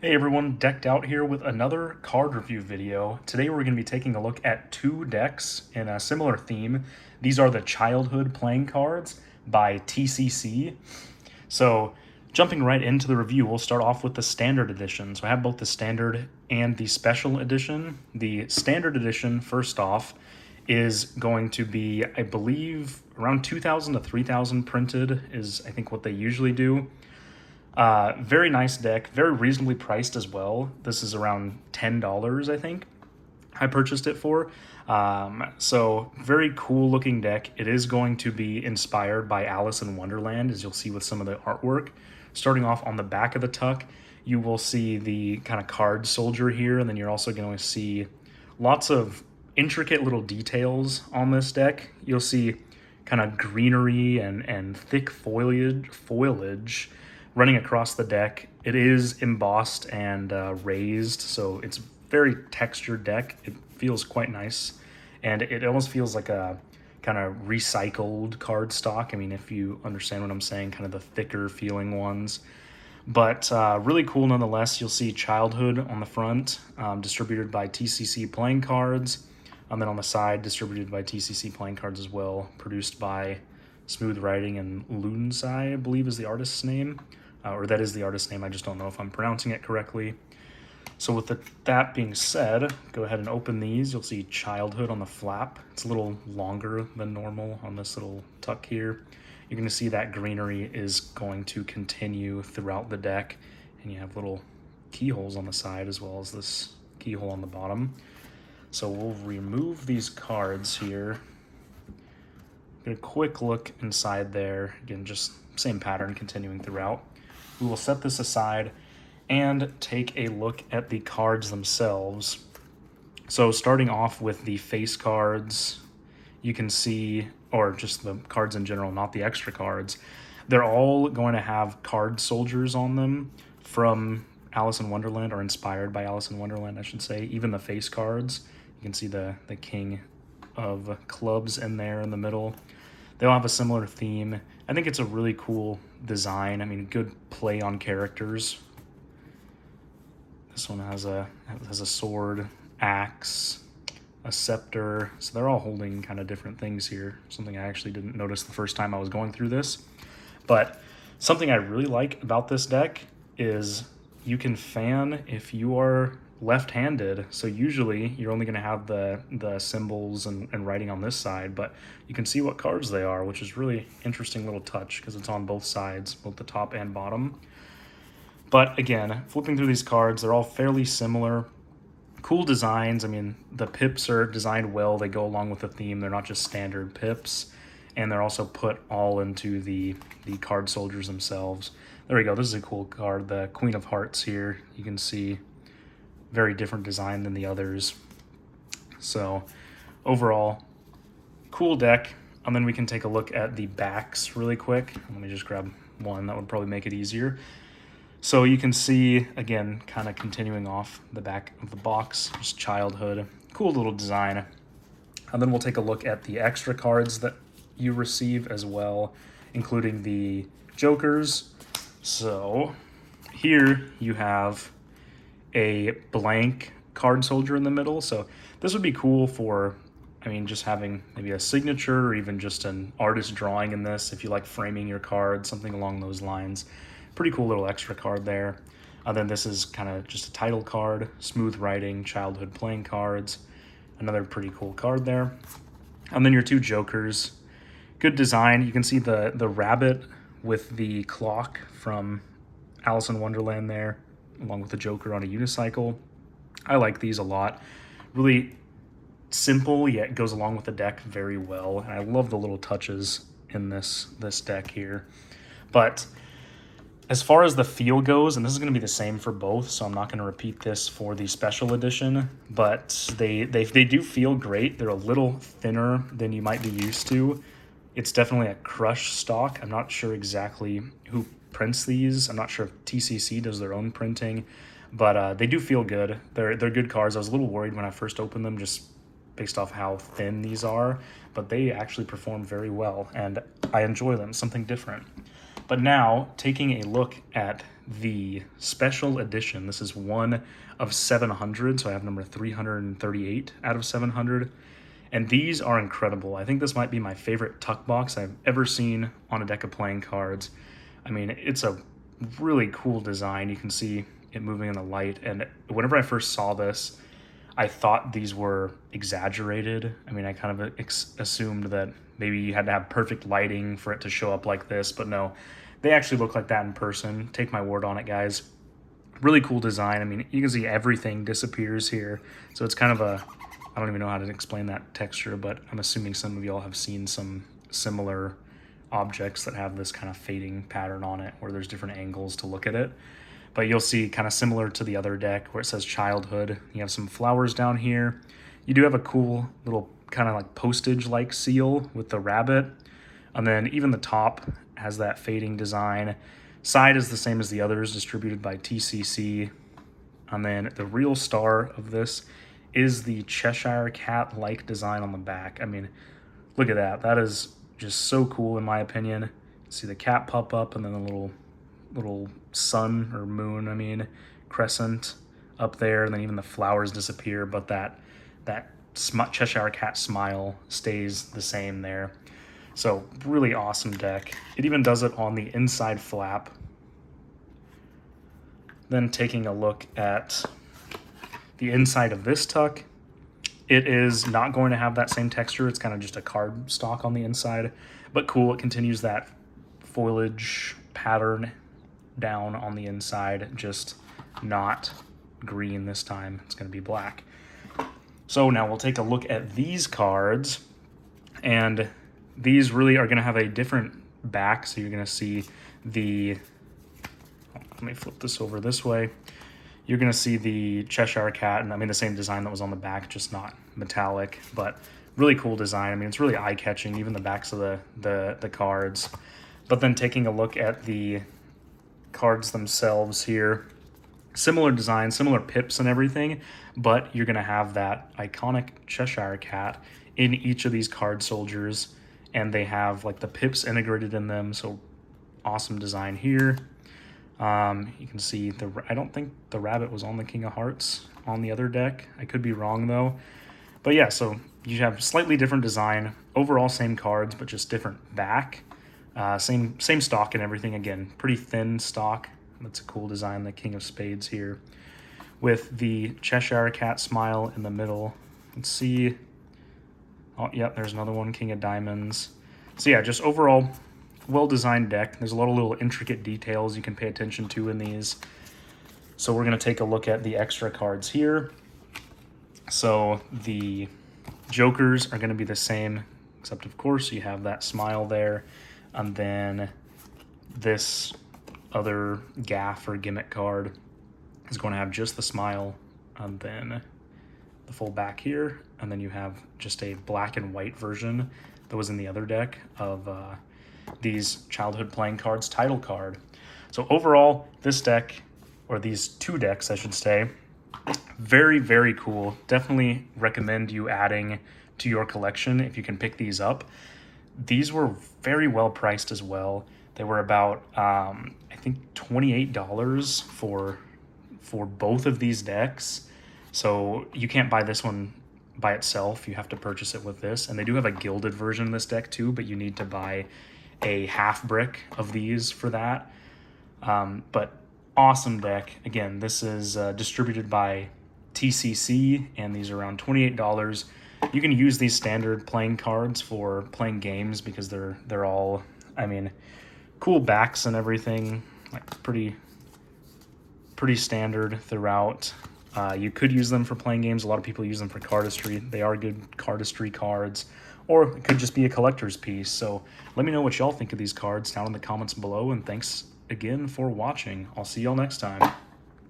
Hey everyone, Decked Out here with another card review video. Today we're going to be taking a look at two decks in a similar theme. These are the Childhood Playing Cards by TCC. So jumping right into the review, we'll start off with the Standard Edition. So I have both the Standard and the Special Edition. The Standard Edition, first off, is going to be, I believe, around 2,000 to 3,000 printed is I think what they usually do. Very nice deck, very reasonably priced as well. This is around $10, I think. I purchased it for. So very cool looking deck. It is going to be inspired by Alice in Wonderland, as you'll see with some of the artwork. Starting off on the back of the tuck, you will see the kind of card soldier here, and then you're also going to see lots of intricate little details on this deck. You'll see kind of greenery and thick foliage running across the deck. It is embossed and raised, so it's a very textured deck. It feels quite nice, and it almost feels like a kind of recycled card stock. I mean, if you understand what I'm saying, kind of the thicker feeling ones. But really cool nonetheless. You'll see Childhood on the front, distributed by TCC Playing Cards, and then on the side, distributed by TCC Playing Cards as well, produced by Smooth Writing and Lunsai, I believe is the artist's name. Or that is the artist's name, I just don't know if I'm pronouncing it correctly. So with that being said, go ahead and open these. You'll see Childhood on the flap. It's a little longer than normal on this little tuck here. You're going to see that greenery is going to continue throughout the deck, and you have little keyholes on the side as well as this keyhole on the bottom. So we'll remove these cards here. Get a quick look inside there. Again, just same pattern continuing throughout. We will set this aside and take a look at the cards themselves. So starting off with the face cards, you can see, or just the cards in general, not the extra cards, they're all going to have card soldiers on them from Alice in Wonderland, or inspired by Alice in Wonderland, I should say. Even the face cards, you can see the King of Clubs in there in the middle. They'll have a similar theme. I think it's a really cool design. I mean, good play on characters. This one has a sword, axe, a scepter. So they're all holding kind of different things here. Something I actually didn't notice the first time I was going through this. But something I really like about this deck is you can fan if you are left-handed. So usually you're only going to have the symbols and writing on this side, but you can see what cards they are, which is really interesting little touch because it's on both sides, both the top and bottom. But again, flipping through these cards, they're all fairly similar. Cool designs. I mean, the pips are designed well. They go along with the theme. They're not just standard pips, and they're also put all into the card soldiers themselves. There we go. This is a cool card. The Queen of Hearts here. You can see very different design than the others. So overall, cool deck. And then we can take a look at the backs really quick. Let me just grab one. That would probably make it easier. So you can see, again, kind of continuing off the back of the box, just Childhood. Cool little design. And then we'll take a look at the extra cards that you receive as well, including the Jokers. So here you have a blank card soldier in the middle. So this would be cool for, I mean, just having maybe a signature or even just an artist drawing in this if you like framing your card, something along those lines. Pretty cool little extra card there. And then this is kind of just a title card, Smooth Writing, Childhood Playing Cards. Another pretty cool card there. And then your two Jokers. Good design. You can see the rabbit with the clock from Alice in Wonderland there, along with the Joker on a unicycle. I like these a lot. Really simple, yet goes along with the deck very well. And I love the little touches in this deck here. But as far as the feel goes, and this is going to be the same for both, so I'm not going to repeat this for the special edition, but they do feel great. They're a little thinner than you might be used to. It's definitely a crush stock. I'm not sure exactly who prints these. I'm not sure if TCC does their own printing, but they do feel good. They're good cards. I was a little worried when I first opened them just based off how thin these are, but they actually perform very well, and I enjoy them, something different. But now, taking a look at the special edition, this is one of 700, so I have number 338 out of 700. And these are incredible. I think this might be my favorite tuck box I've ever seen on a deck of playing cards. I mean, it's a really cool design. You can see it moving in the light. And whenever I first saw this, I thought these were exaggerated. I mean, I kind of assumed that maybe you had to have perfect lighting for it to show up like this, but no, they actually look like that in person. Take my word on it, guys. Really cool design. I mean, you can see everything disappears here. So it's kind of a, I don't even know how to explain that texture, but I'm assuming some of y'all have seen some similar objects that have this kind of fading pattern on it where there's different angles to look at it. But you'll see kind of similar to the other deck where it says childhood. You have some flowers down here. You do have a cool little kind of like postage-like seal with the rabbit. And then even the top has that fading design. Side is the same as the others, distributed by TCC. And then the real star of this is the Cheshire Cat-like design on the back. I mean, look at that. That is just so cool in my opinion. See the cat pop up and then the little sun or moon, I mean, crescent up there, and then even the flowers disappear, but that Cheshire Cat smile stays the same there. So really awesome deck. It even does it on the inside flap. Then taking a look at the inside of this tuck, it is not going to have that same texture. It's kind of just a card stock on the inside, but cool. It continues that foliage pattern down on the inside, just not green this time. It's going to be black. So now we'll take a look at these cards, and these really are going to have a different back. So you're going to see the, let me flip this over this way. You're going to see the Cheshire Cat, and I mean the same design that was on the back, just not metallic, but really cool design. I mean, it's really eye-catching, even the backs of the cards. But then taking a look at the cards themselves here, similar design, similar pips and everything, but you're going to have that iconic Cheshire Cat in each of these card soldiers, and they have like the pips integrated in them, so awesome design here. You can see I don't think the rabbit was on the King of Hearts on the other deck. I could be wrong though. But yeah, so you have slightly different design, overall same cards, but just different back. Same stock and everything. Again, pretty thin stock. That's a cool design, the King of Spades here, with the Cheshire Cat smile in the middle. Let's see. Oh, yeah, there's another one, King of Diamonds. So yeah, just overall, well-designed deck. There's a lot of little intricate details you can pay attention to in these. So we're going to take a look at the extra cards here. So the Jokers are going to be the same, except of course you have that smile there. And then this other gaff or gimmick card is going to have just the smile and then the full back here. And then you have just a black and white version that was in the other deck of these childhood playing cards title card. So overall, this deck, or these two decks I should say, very, very cool. Definitely recommend you adding to your collection if you can pick these up. These were very well priced as well. They were about I think $28 for both of these decks. So you can't buy this one by itself. You have to purchase it with this. And they do have a gilded version of this deck too, but you need to buy a half brick of these for that. But awesome deck. Again, this is distributed by TCC, and these are around $28. You can use these standard playing cards for playing games because they're all, I mean, cool backs and everything, like pretty standard throughout. You could use them for playing games. A lot of people use them for cardistry. They are good cardistry cards, or it could just be a collector's piece. So let me know what y'all think of these cards down in the comments below, and thanks again for watching. I'll see y'all next time.